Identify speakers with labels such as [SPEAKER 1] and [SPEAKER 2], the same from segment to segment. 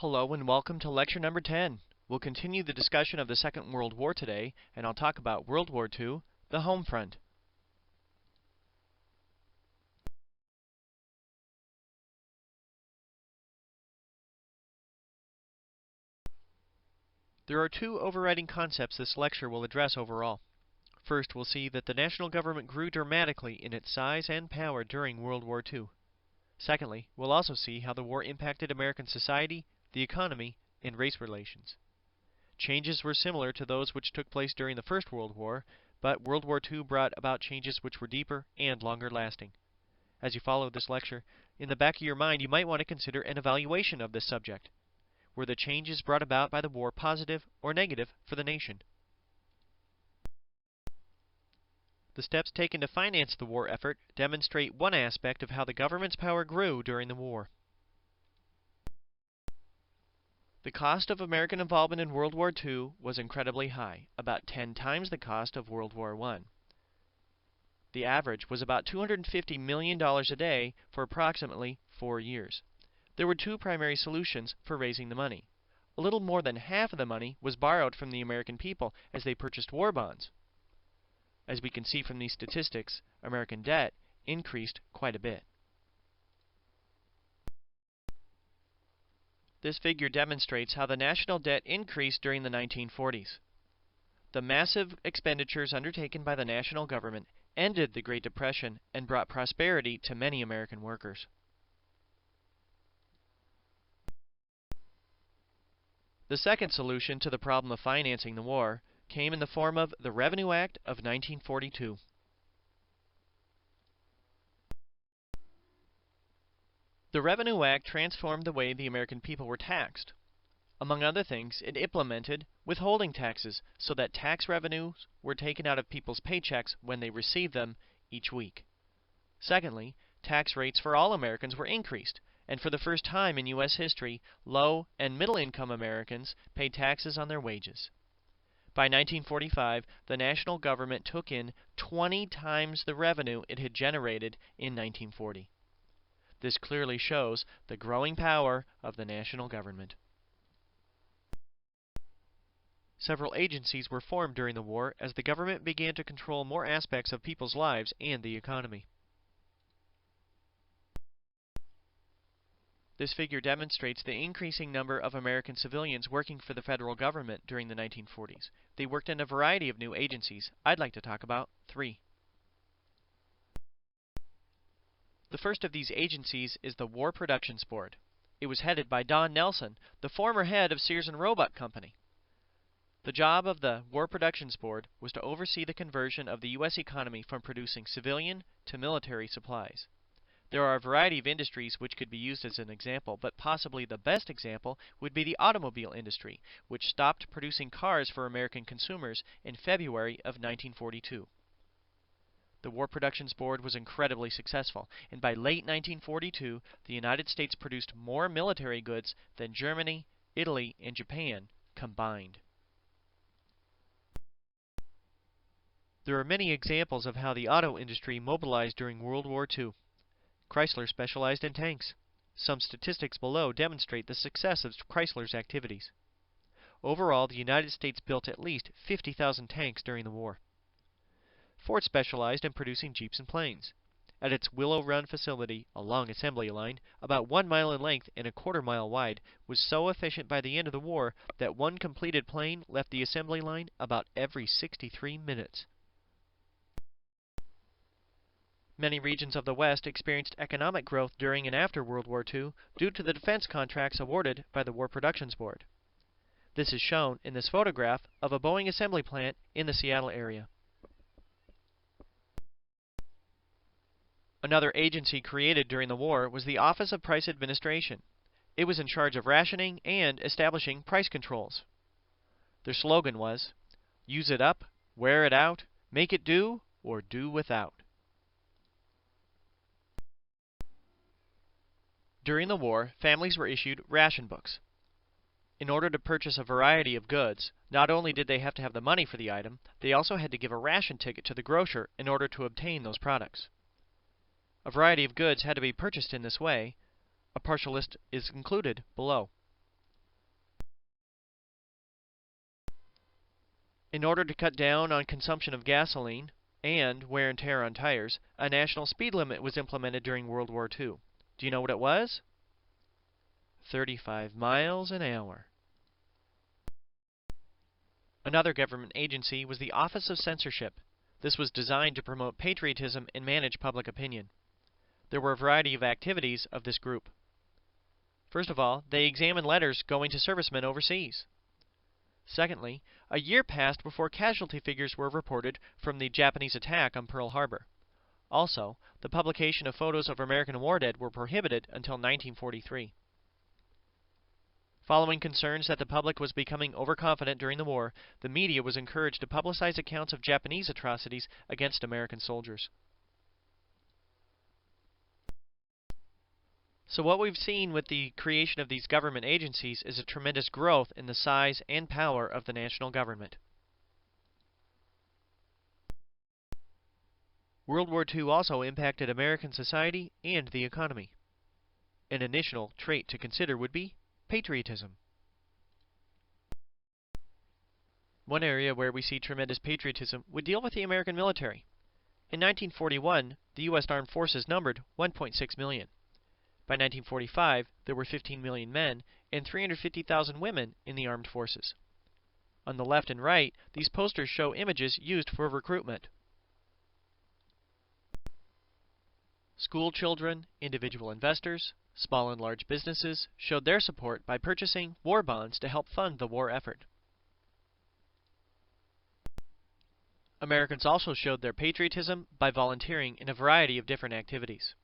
[SPEAKER 1] Hello and welcome to lecture number 10. We'll continue the discussion of the Second World War today, and I'll talk about World War II, the home front. There are two overriding concepts this lecture will address overall. First, we'll see that the national government grew dramatically in its size and power during World War II. Secondly, we'll also see how the war impacted American society, the economy, and race relations. Changes were similar to those which took place during the First World War, but World War II brought about changes which were deeper and longer lasting. As you follow this lecture, in the back of your mind you might want to consider an evaluation of this subject. Were the changes brought about by the war positive or negative for the nation? The steps taken to finance the war effort demonstrate one aspect of how the government's power grew during the war. The cost of American involvement in World War II was incredibly high, about 10 times the cost of World War I. The average was about $250 million a day for approximately 4 years. There were two primary solutions for raising the money. A little more than half of the money was borrowed from the American people as they purchased war bonds. As we can see from these statistics, American debt increased quite a bit. This figure demonstrates how the national debt increased during the 1940s. The massive expenditures undertaken by the national government ended the Great Depression and brought prosperity to many American workers. The second solution to the problem of financing the war came in the form of the Revenue Act of 1942. The Revenue Act transformed the way the American people were taxed. Among other things, it implemented withholding taxes so that tax revenues were taken out of people's paychecks when they received them each week. Secondly, tax rates for all Americans were increased, and for the first time in U.S. history, low and middle-income Americans paid taxes on their wages. By 1945, the national government took in 20 times the revenue it had generated in 1940. This clearly shows the growing power of the national government. Several agencies were formed during the war as the government began to control more aspects of people's lives and the economy. This figure demonstrates the increasing number of American civilians working for the federal government during the 1940s. They worked in a variety of new agencies. I'd like to talk about 3. The first of these agencies is the War Productions Board. It was headed by Don Nelson, the former head of Sears and Roebuck Company. The job of the War Productions Board was to oversee the conversion of the U.S. economy from producing civilian to military supplies. There are a variety of industries which could be used as an example, but possibly the best example would be the automobile industry, which stopped producing cars for American consumers in February of 1942. The War Productions Board was incredibly successful, and by late 1942, the United States produced more military goods than Germany, Italy, and Japan combined. There are many examples of how the auto industry mobilized during World War II. Chrysler specialized in tanks. Some statistics below demonstrate the success of Chrysler's activities. Overall, the United States built at least 50,000 tanks during the war. Ford specialized in producing Jeeps and planes. At its Willow Run facility, a long assembly line, about 1 mile in length and a quarter-mile wide, was so efficient by the end of the war that one completed plane left the assembly line about every 63 minutes. Many regions of the West experienced economic growth during and after World War II due to the defense contracts awarded by the War Productions Board. This is shown in this photograph of a Boeing assembly plant in the Seattle area. Another agency created during the war was the Office of Price Administration. It was in charge of rationing and establishing price controls. Their slogan was, "Use it up, wear it out, make it do, or do without." During the war, families were issued ration books. In order to purchase a variety of goods, not only did they have to have the money for the item, they also had to give a ration ticket to the grocer in order to obtain those products. A variety of goods had to be purchased in this way. A partial list is included below. In order to cut down on consumption of gasoline and wear and tear on tires, a national speed limit was implemented during World War II. Do you know what it was? 35 miles an hour. Another government agency was the Office of Censorship. This was designed to promote patriotism and manage public opinion. There were a variety of activities of this group. First of all, they examined letters going to servicemen overseas. Secondly, a year passed before casualty figures were reported from the Japanese attack on Pearl Harbor. Also, the publication of photos of American war dead were prohibited until 1943. Following concerns that the public was becoming overconfident during the war, the media was encouraged to publicize accounts of Japanese atrocities against American soldiers. So what we've seen with the creation of these government agencies is a tremendous growth in the size and power of the national government. World War II also impacted American society and the economy. An initial trait to consider would be patriotism. One area where we see tremendous patriotism would deal with the American military. In 1941, the U.S. Armed Forces numbered 1.6 million. By 1945, there were 15 million men and 350,000 women in the armed forces. On the left and right, these posters show images used for recruitment. School children, individual investors, small and large businesses showed their support by purchasing war bonds to help fund the war effort. Americans also showed their patriotism by volunteering in a variety of different activities.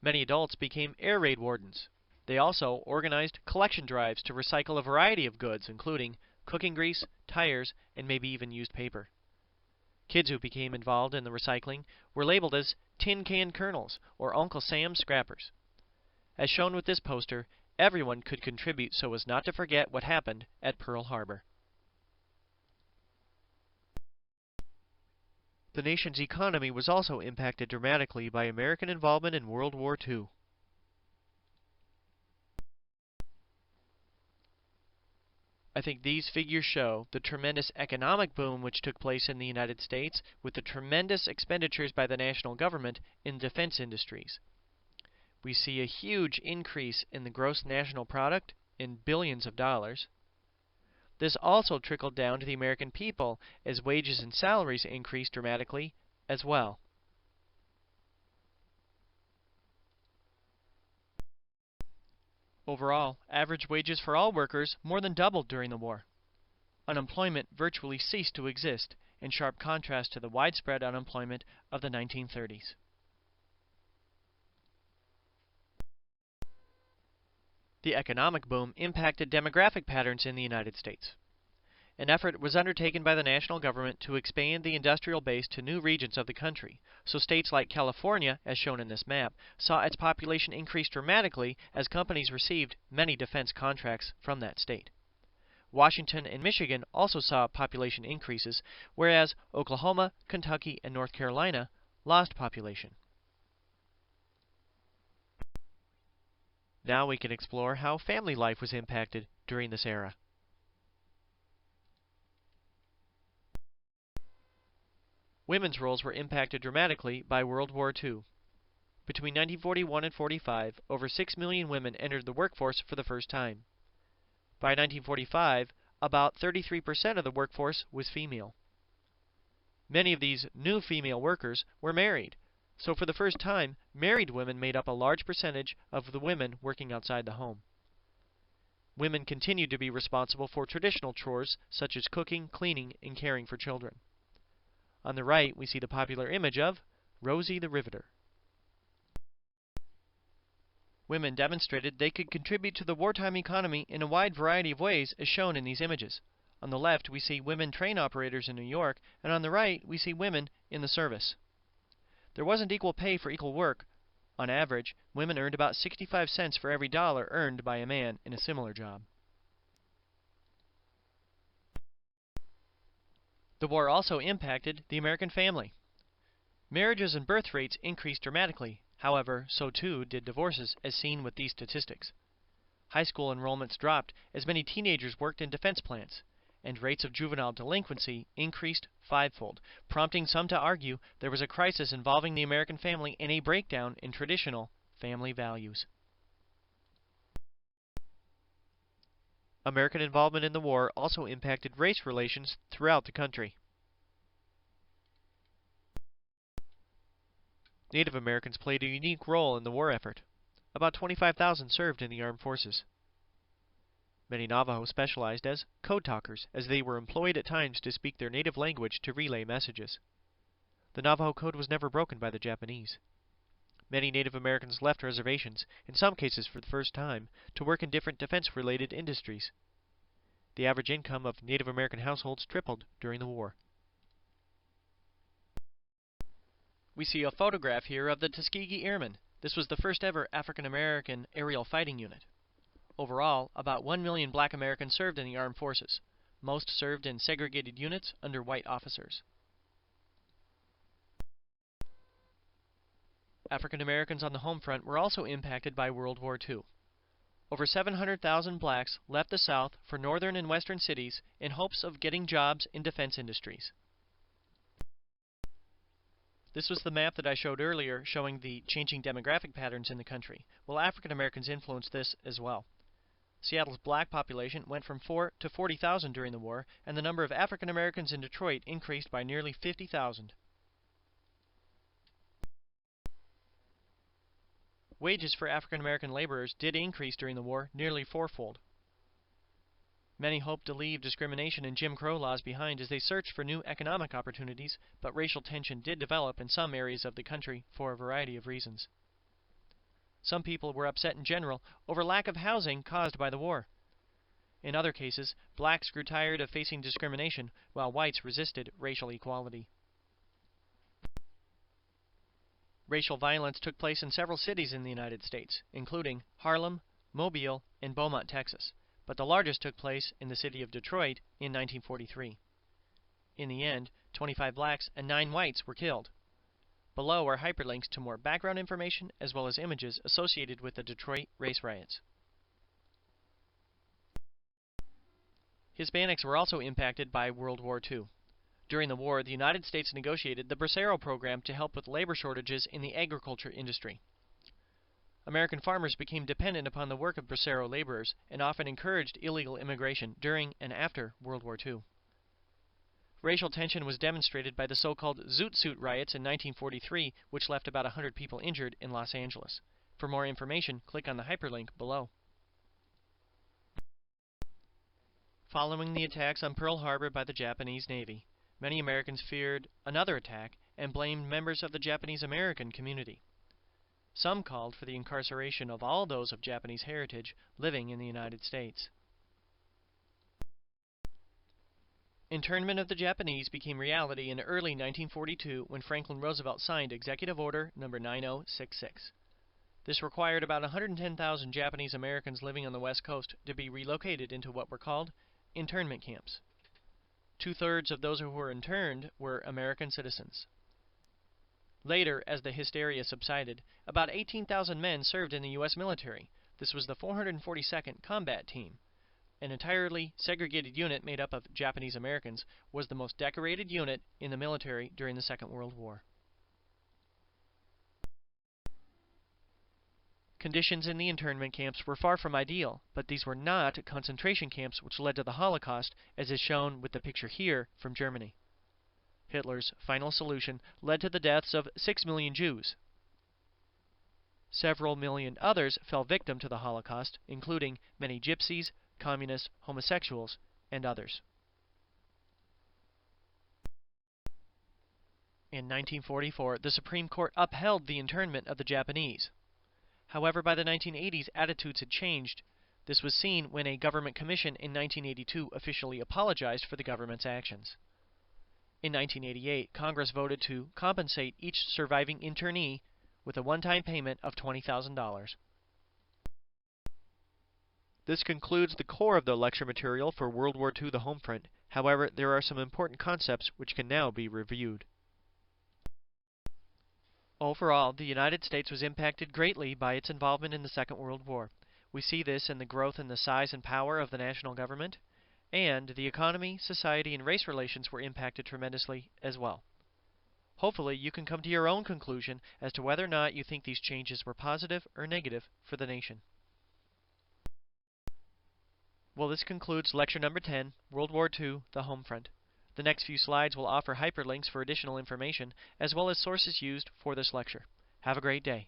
[SPEAKER 1] Many adults became air raid wardens. They also organized collection drives to recycle a variety of goods, including cooking grease, tires, and maybe even used paper. Kids who became involved in the recycling were labeled as Tin Can Colonels or Uncle Sam Scrappers. As shown with this poster, everyone could contribute so as not to forget what happened at Pearl Harbor. The nation's economy was also impacted dramatically by American involvement in World War II. I think these figures show the tremendous economic boom which took place in the United States with the tremendous expenditures by the national government in defense industries. We see a huge increase in the gross national product in billions of dollars. This also trickled down to the American people as wages and salaries increased dramatically as well. Overall, average wages for all workers more than doubled during the war. Unemployment virtually ceased to exist, in sharp contrast to the widespread unemployment of the 1930s. The economic boom impacted demographic patterns in the United States. An effort was undertaken by the national government to expand the industrial base to new regions of the country, so states like California, as shown in this map, saw its population increase dramatically as companies received many defense contracts from that state. Washington and Michigan also saw population increases, whereas Oklahoma, Kentucky, and North Carolina lost population. Now we can explore how family life was impacted during this era. Women's roles were impacted dramatically by World War II. Between 1941 and 45, over 6 million women entered the workforce for the first time. By 1945, about 33% of the workforce was female. Many of these new female workers were married, so for the first time, married women made up a large percentage of the women working outside the home. Women continued to be responsible for traditional chores such as cooking, cleaning, and caring for children. On the right, we see the popular image of Rosie the Riveter. Women demonstrated they could contribute to the wartime economy in a wide variety of ways, as shown in these images. On the left, we see women train operators in New York, and on the right, we see women in the service. There wasn't equal pay for equal work. On average, women earned about 65 cents for every dollar earned by a man in a similar job. The war also impacted the American family. Marriages and birth rates increased dramatically. However, so too did divorces, as seen with these statistics. High school enrollments dropped as many teenagers worked in defense plants, and rates of juvenile delinquency increased fivefold, prompting some to argue there was a crisis involving the American family and a breakdown in traditional family values. American involvement in the war also impacted race relations throughout the country. Native Americans played a unique role in the war effort. About 25,000 served in the armed forces. Many Navajo specialized as code talkers, as they were employed at times to speak their native language to relay messages. The Navajo code was never broken by the Japanese. Many Native Americans left reservations, in some cases for the first time, to work in different defense-related industries. The average income of Native American households tripled during the war. We see a photograph here of the Tuskegee Airmen. This was the first ever African American aerial fighting unit. Overall, about 1 million black Americans served in the armed forces. Most served in segregated units under white officers. African Americans on the home front were also impacted by World War II. Over 700,000 blacks left the South for northern and western cities in hopes of getting jobs in defense industries. This was the map that I showed earlier showing the changing demographic patterns in the country. Well, African Americans influenced this as well. Seattle's black population went from 4 to 40,000 during the war, and the number of African Americans in Detroit increased by nearly 50,000. Wages for African American laborers did increase during the war, nearly fourfold. Many hoped to leave discrimination and Jim Crow laws behind as they searched for new economic opportunities, but racial tension did develop in some areas of the country for a variety of reasons. Some people were upset in general over lack of housing caused by the war. In other cases, blacks grew tired of facing discrimination, while whites resisted racial equality. Racial violence took place in several cities in the United States, including Harlem, Mobile, and Beaumont, Texas, but the largest took place in the city of Detroit in 1943. In the end, 25 blacks and 9 whites were killed. Below are hyperlinks to more background information as well as images associated with the Detroit race riots. Hispanics were also impacted by World War II. During the war, the United States negotiated the Bracero program to help with labor shortages in the agriculture industry. American farmers became dependent upon the work of Bracero laborers and often encouraged illegal immigration during and after World War II. Racial tension was demonstrated by the so-called Zoot Suit riots in 1943, which left about 100 people injured in Los Angeles. For more information, click on the hyperlink below. Following the attacks on Pearl Harbor by the Japanese Navy, many Americans feared another attack and blamed members of the Japanese American community. Some called for the incarceration of all those of Japanese heritage living in the United States. Internment of the Japanese became reality in early 1942 when Franklin Roosevelt signed Executive Order No. 9066. This required about 110,000 Japanese Americans living on the West Coast to be relocated into what were called internment camps. 2/3 of those who were interned were American citizens. Later, as the hysteria subsided, about 18,000 men served in the U.S. military. This was the 442nd Combat Team. An entirely segregated unit made up of Japanese Americans was the most decorated unit in the military during the Second World War. Conditions in the internment camps were far from ideal, but these were not concentration camps which led to the Holocaust, as is shown with the picture here from Germany. Hitler's final solution led to the deaths of 6 million Jews. Several million others fell victim to the Holocaust, including many gypsies, communists, homosexuals, and others. In 1944, the Supreme Court upheld the internment of the Japanese. However, by the 1980s, attitudes had changed. This was seen when a government commission in 1982 officially apologized for the government's actions. In 1988, Congress voted to compensate each surviving internee with a one-time payment of $20,000. This concludes the core of the lecture material for World War II, the home front. However, there are some important concepts which can now be reviewed. Overall, the United States was impacted greatly by its involvement in the Second World War. We see this in the growth in the size and power of the national government, and the economy, society, and race relations were impacted tremendously as well. Hopefully, you can come to your own conclusion as to whether or not you think these changes were positive or negative for the nation. Well, this concludes lecture number 10, World War II, the Home Front. The next few slides will offer hyperlinks for additional information, as well as sources used for this lecture. Have a great day.